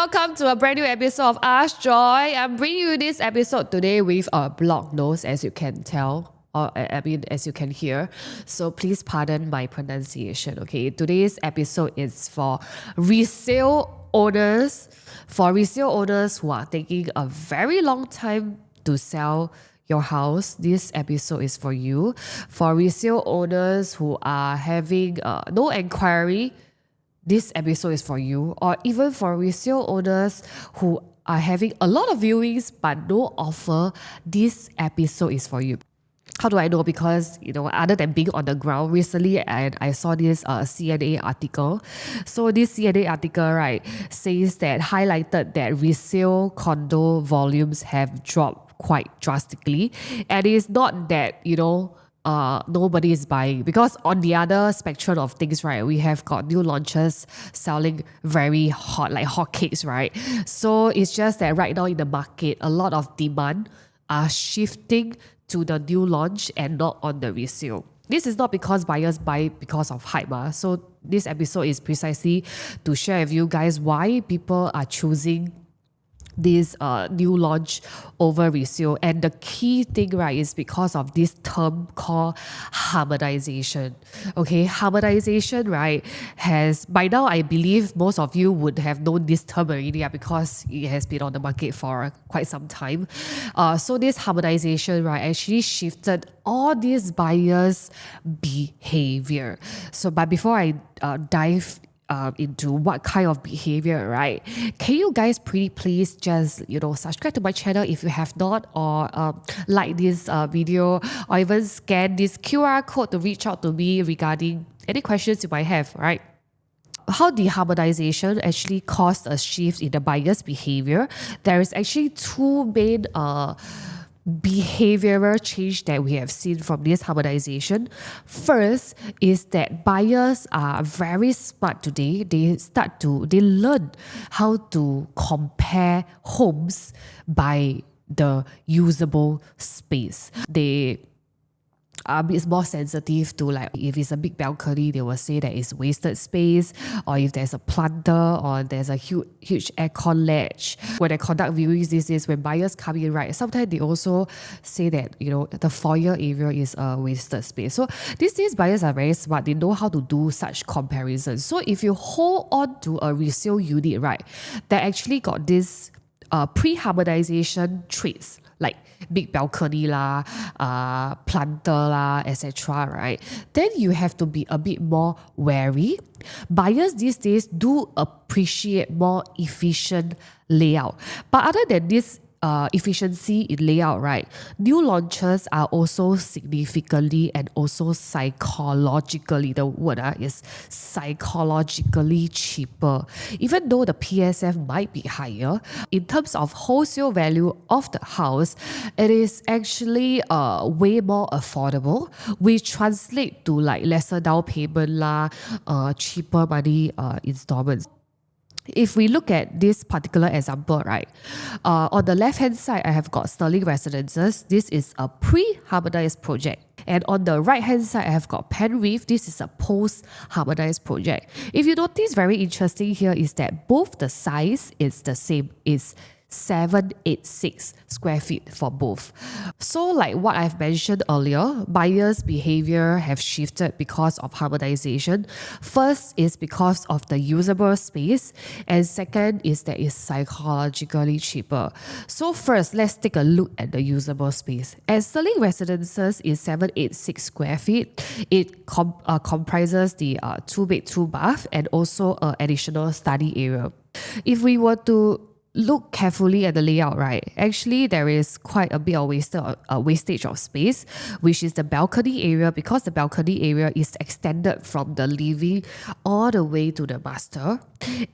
welcome to a brand new episode of Ask Joy. I'm bringing you this episode today with a blocked nose, as you can tell. As you can hear. So please pardon my pronunciation, okay? Today's episode is for resale owners. For resale owners who are taking a very long time to sell your house, this episode is for you. For resale owners who are having no inquiry, this episode is for you. Or even for resale owners who are having a lot of viewings but no offer, this episode is for you. How do I know? Because, other than being on the ground recently, and I saw this CNA article. So this CNA article, right, says that highlighted that resale condo volumes have dropped quite drastically. And it's not that, nobody is buying, because on the other spectrum of things, right, we have got new launches selling very hot, like hotcakes, right? So it's just that right now in the market, a lot of demand are shifting to the new launch and not on the resale. This is not because buyers buy because of hype. So this episode is precisely to share with you guys why people are choosing this new launch over resale. And the key thing, right, is because of this term called harmonization. Okay, harmonization, right, has, by now I believe most of you would have known this term already because it has been on the market for quite some time. So this harmonization, right, actually shifted all these buyers' behavior. So, but before I dive into what kind of behavior, right? Can you guys please just, subscribe to my channel if you have not, or like this video, or even scan this QR code to reach out to me regarding any questions you might have, right? How the harmonization actually caused a shift in the buyer's behavior. There is actually two main behavioral change that we have seen from this harmonization. First is that buyers are very smart today. They learn how to compare homes by the usable space. It's more sensitive to, like, if it's a big balcony, they will say that it's wasted space, or if there's a planter, or there's a huge aircon ledge. When I conduct viewings these days, when buyers come in, right, sometimes they also say that, the foyer area is a wasted space. So these days, buyers are very smart. They know how to do such comparisons. So if you hold on to a resale unit, right, that actually got this pre-harmonization traits, like big balcony lah, planter lah, etc., right? Then you have to be a bit more wary. Buyers these days do appreciate more efficient layout. But other than this efficiency in layout, right, new launches are also significantly and also psychologically, the word is psychologically cheaper. Even though the PSF might be higher, in terms of wholesale value of the house, it is actually way more affordable, which translate to like lesser down payment lah, cheaper money installments. If we look at this particular example, right, on the left-hand side, I have got Sterling Residences. This is a pre-harmonized project. And on the right-hand side, I have got Penrith. This is a post-harmonized project. If you notice, very interesting here is that both the size is the same. It's 786 square feet for both. So like what I've mentioned earlier, buyers' behavior have shifted because of harmonization. First is because of the usable space, and second is that it's psychologically cheaper. So first, let's take a look at the usable space. As Sterling Residences is 786 square feet, it comprises the 2-bed, 2-bath, and also an additional study area. If we were to look carefully at the layout, right, actually there is quite a bit of wastage of space, which is the balcony area, because the balcony area is extended from the living all the way to the master.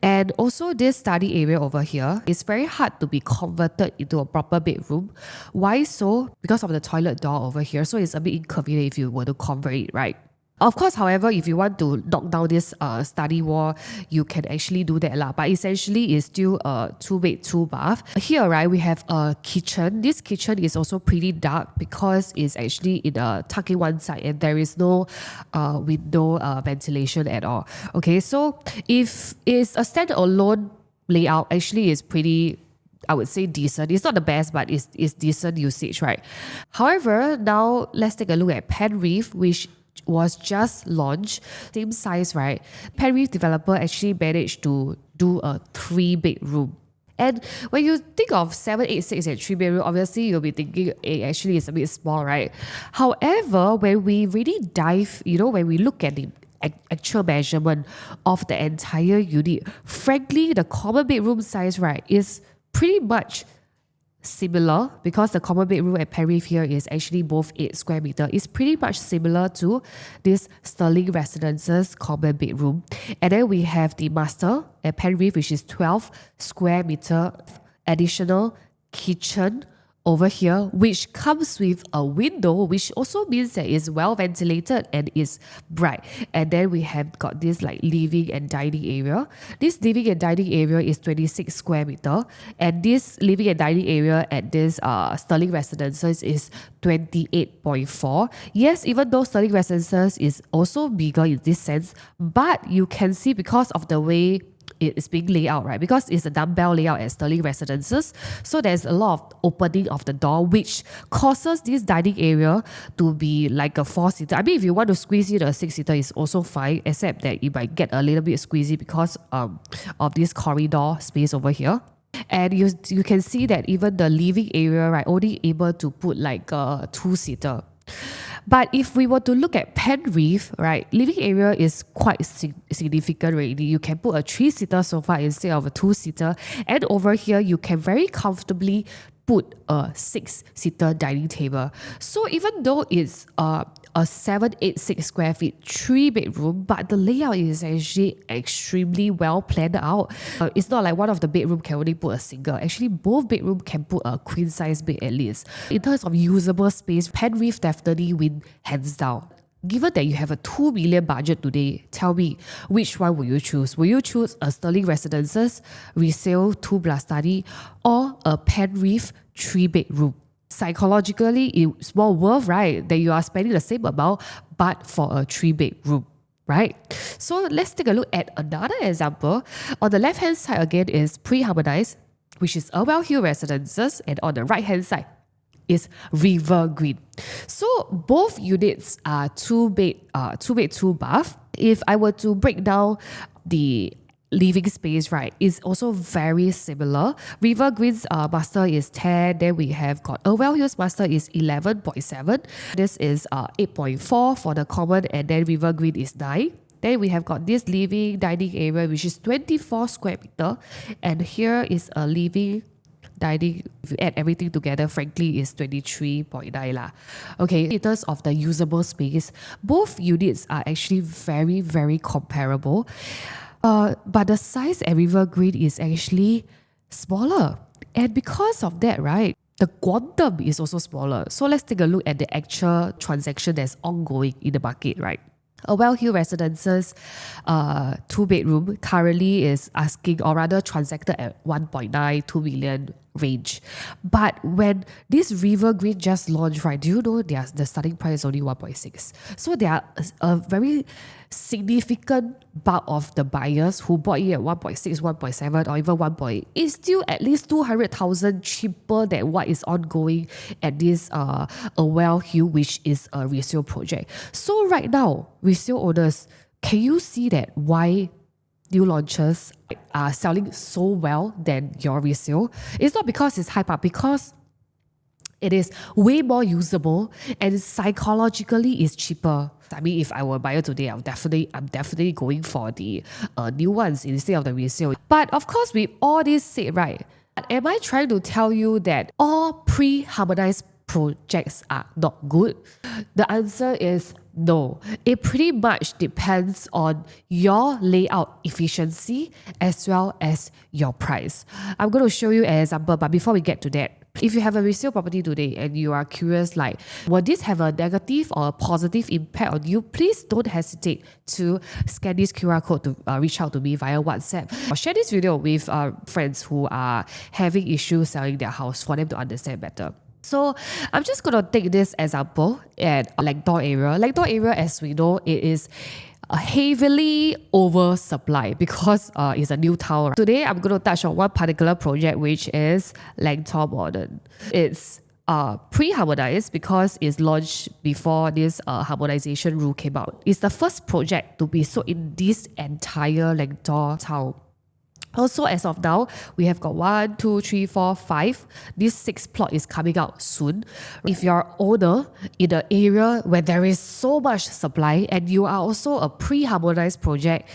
And also this study area over here is very hard to be converted into a proper bedroom. Why so? Because of the toilet door over here. So it's a bit inconvenient if you were to convert it, right? Of course, however, if you want to knock down this study wall, you can actually do that lah. But essentially, it's still a 2-bed, 2-bath. Here, right, we have a kitchen. This kitchen is also pretty dark because it's actually in a tuck-in one side and there is no window ventilation at all. Okay, so if it's a standalone layout actually is pretty, I would say, decent. It's not the best, but it's decent usage, right? However, now let's take a look at Penreef, which was just launched, same size, right? Penreef developer actually managed to do a 3-bedroom. And when you think of 786 and 3-bedroom, obviously you'll be thinking, actually it's a bit small, right? However, when we really dive, when we look at the actual measurement of the entire unit, frankly, the common bedroom size, right, is pretty much similar, because the common bedroom at Penreef here is actually both 8 square meter. It's pretty much similar to this Sterling Residence's common bedroom. And then we have the master at Penreef, which is 12 square meter additional kitchen over here, which comes with a window, which also means that it's well ventilated and is bright. And then we have got this like living and dining area. This living and dining area is 26 square meter, and this living and dining area at this Sterling Residences is 28.4. Yes, even though Sterling Residences is also bigger in this sense, but you can see because of the way it is being laid out, right? Because it's a dumbbell layout at Sterling Residences, so there's a lot of opening of the door, which causes this dining area to be like a 4-seater. I mean, if you want to squeeze in a 6-seater, it's also fine, except that it might get a little bit squeezy because of this corridor space over here. And you can see that even the living area, right, only able to put like a 2-seater. But if we were to look at Penreef, right, living area is quite significant already. You can put a 3-seater sofa instead of a 2-seater. And over here, you can very comfortably put a 6-seater dining table. So even though it's a 786 square feet 3-bedroom, but the layout is actually extremely well planned out. It's not like one of the bedroom can only put a single. Actually, both bedroom can put a queen size bed at least. In terms of usable space, Penreef definitely win hands down. Given that you have a 2 million budget today, tell me, which one will you choose? Will you choose a Sterling Residences Resale 2+ study or a Penreef 3-bedroom? Psychologically, it's more worth, right, that you are spending the same amount but for a 3-bedroom, right? So let's take a look at another example. On the left hand side again is pre-harmonised, which is Urwell Hill Residences, and on the right hand side is River Green. So both units are 2-bed, 2-bath. If I were to break down the living space, right, is also very similar. River Green's master is 10, then we have got Urwell Hill's master is 11.7. This is 8.4 for the common, and then River Green is 9. Then we have got this living dining area, which is 24 square meter, and here is a living dining, if you add everything together, frankly, is 23.9 lah. Okay, in terms of the usable space, both units are actually very, very comparable. But the size at River Green is actually smaller. And because of that, right, the quantum is also smaller. So let's take a look at the actual transaction that's ongoing in the market, right? Urwell Hill Residences 2-bedroom currently is asking, or rather transacted at 1.9, 2 million range. But when this River Green just launched, right, do you know the starting price is only 1.6? So there are a very significant bulk of the buyers who bought it at 1.6, 1.7 or even 1.8. It's still at least 200,000 cheaper than what is ongoing at this Urwell Hill, which is a resale project. So right now, resale owners, can you see that why new launches are selling so well than your resale? It's not because it's hype up, because it is way more usable and psychologically is cheaper. I mean, if I were a buyer today, I'm definitely going for the new ones instead of the resale. But of course, with all this said, right, am I trying to tell you that all pre-harmonized projects are not good? The answer is no. It pretty much depends on your layout efficiency as well as your price. I'm going to show you an example, but before we get to that, if you have a resale property today and you are curious, like, will this have a negative or a positive impact on you? Please don't hesitate to scan this QR code to reach out to me via WhatsApp, or share this video with friends who are having issues selling their house for them to understand better. So I'm just going to take this example at Langtor area. Langtor area, as we know, it is heavily oversupplied because it's a new town. Today, I'm going to touch on one particular project, which is Langtor Modern. It's pre-harmonized because it's launched before this harmonization rule came out. It's the first project to be sold in this entire Langtor town. Also, as of now, we have got 1, 2, 3, 4, 5. This 6th plot is coming out soon. If you're owner in an area where there is so much supply and you are also a pre-harmonized project,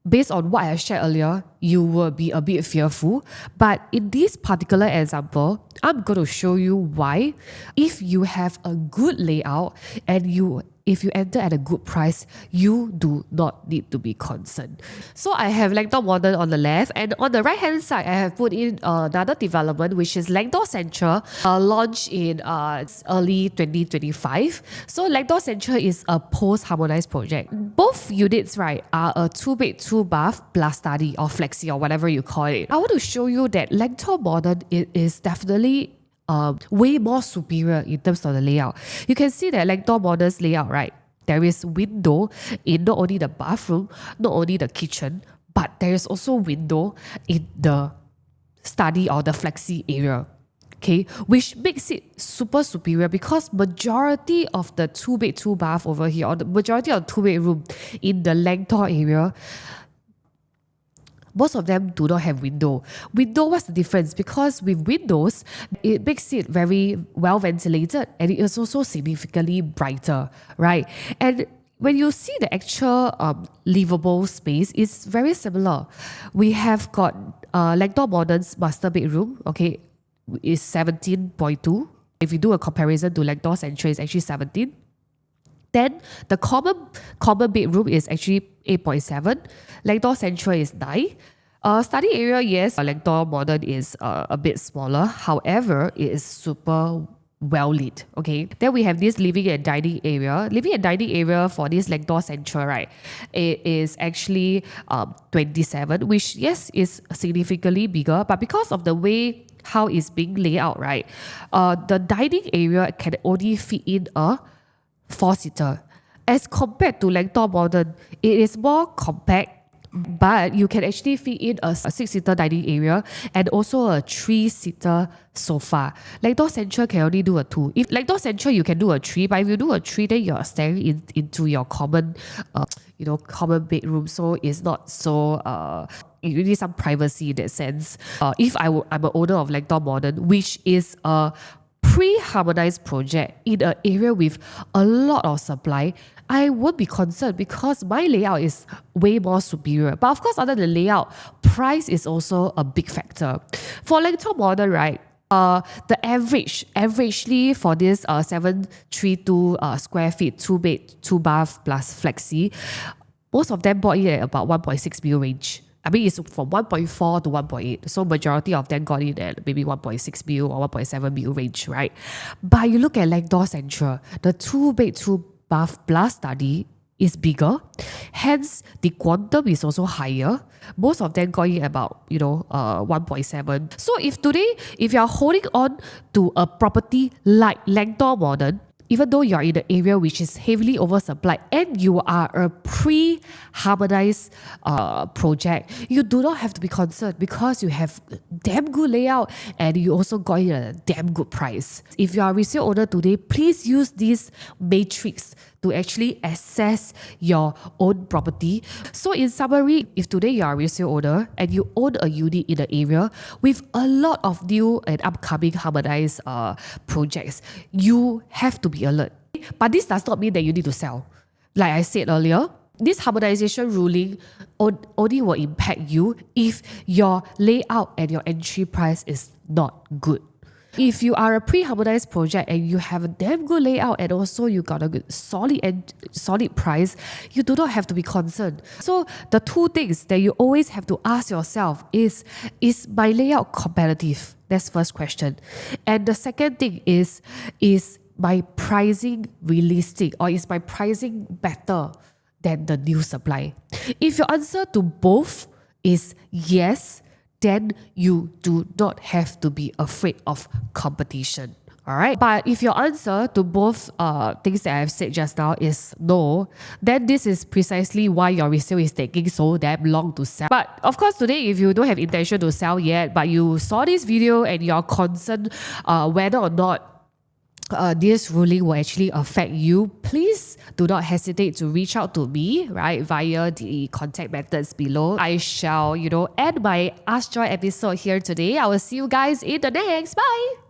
based on what I shared earlier, you will be a bit fearful. But in this particular example, I'm going to show you why. If you have a good layout and if you enter at a good price, you do not need to be concerned. So I have Langtor Modern on the left, and on the right hand side, I have put in another development, which is Langtor Central, launched in early 2025. So Langtor Central is a post-harmonized project. Both units, right, are a 2-bed, 2-bath plus study or flexi or whatever you call it. I want to show you that Langtor Modern is definitely way more superior in terms of the layout. You can see that Langtor Modern's layout, right? There is window in not only the bathroom, not only the kitchen, but there is also window in the study or the flexi area. Okay, which makes it super superior because majority of the 2-bed, 2-bath over here, or the majority of the 2-bedroom in the Langtor area, most of them do not have window. Window, what's the difference? Because with windows, it makes it very well ventilated and it is also significantly brighter, right? And when you see the actual livable space, it's very similar. We have got Langtor Modern's master bedroom, okay, is 17.2. If you do a comparison to Langtor Central, it's actually 17. Then the common bedroom is actually 8.7. Langtor Central is 9. Study area, yes, Langtor Modern is a bit smaller. However, it is super well lit. Okay. Then we have this living and dining area. Living and dining area for this Langtor Central, right? It is actually 27, which yes is significantly bigger, but because of the way how it's being laid out, right? The dining area can only fit in a 4-seater. As compared to Langtor Modern, it is more compact, but you can actually fit in a 6-seater dining area and also a 3-seater sofa. Langtor Central can only do a 2. If Langtor Central, you can do a 3, but if you do a 3, then you're staring into your common bedroom. So it's not so, you need some privacy in that sense. If I'm an owner of Langtor Modern, which is a pre-harmonized project in an area with a lot of supply, I won't be concerned because my layout is way more superior. But of course, other than layout, price is also a big factor. For Langtor Modern, right, the averagely for this 732 square feet, 2-bed, 2-bath plus flexi, most of them bought it at about 1.6 mil range. I mean, it's from 1.4 to 1.8. So majority of them got in at maybe 1.6 mil or 1.7 mil range, right? But you look at Langtor Central, the 2-bed, 2-bath plus study is bigger. Hence, the quantum is also higher. Most of them got in about, 1.7. So if you're holding on to a property like Langtor Modern, even though you're in an area which is heavily oversupplied and you are a pre-harmonized project, you do not have to be concerned because you have damn good layout and you also got it at a damn good price. If you are a resale owner today, please use this matrix to actually assess your own property. So in summary, if today you are a resale owner and you own a unit in an area with a lot of new and upcoming harmonized projects, you have to be alert. But this does not mean that you need to sell. Like I said earlier, this harmonization ruling only will impact you if your layout and your entry price is not good. If you are a pre-harmonized project and you have a damn good layout and also you got a good solid price, you do not have to be concerned. So the two things that you always have to ask yourself is my layout competitive? That's first question. And the second thing is my pricing realistic, or is my pricing better than the new supply? If your answer to both is yes, then you do not have to be afraid of competition. Alright, but if your answer to both things that I've said just now is no, then this is precisely why your resale is taking so damn long to sell. But of course, today, if you don't have intention to sell yet, but you saw this video and you're concerned whether or not this ruling will actually affect you, please do not hesitate to reach out to me, right, via the contact methods below. I shall, end my Ask Joy episode here today. I will see you guys in the next. Bye!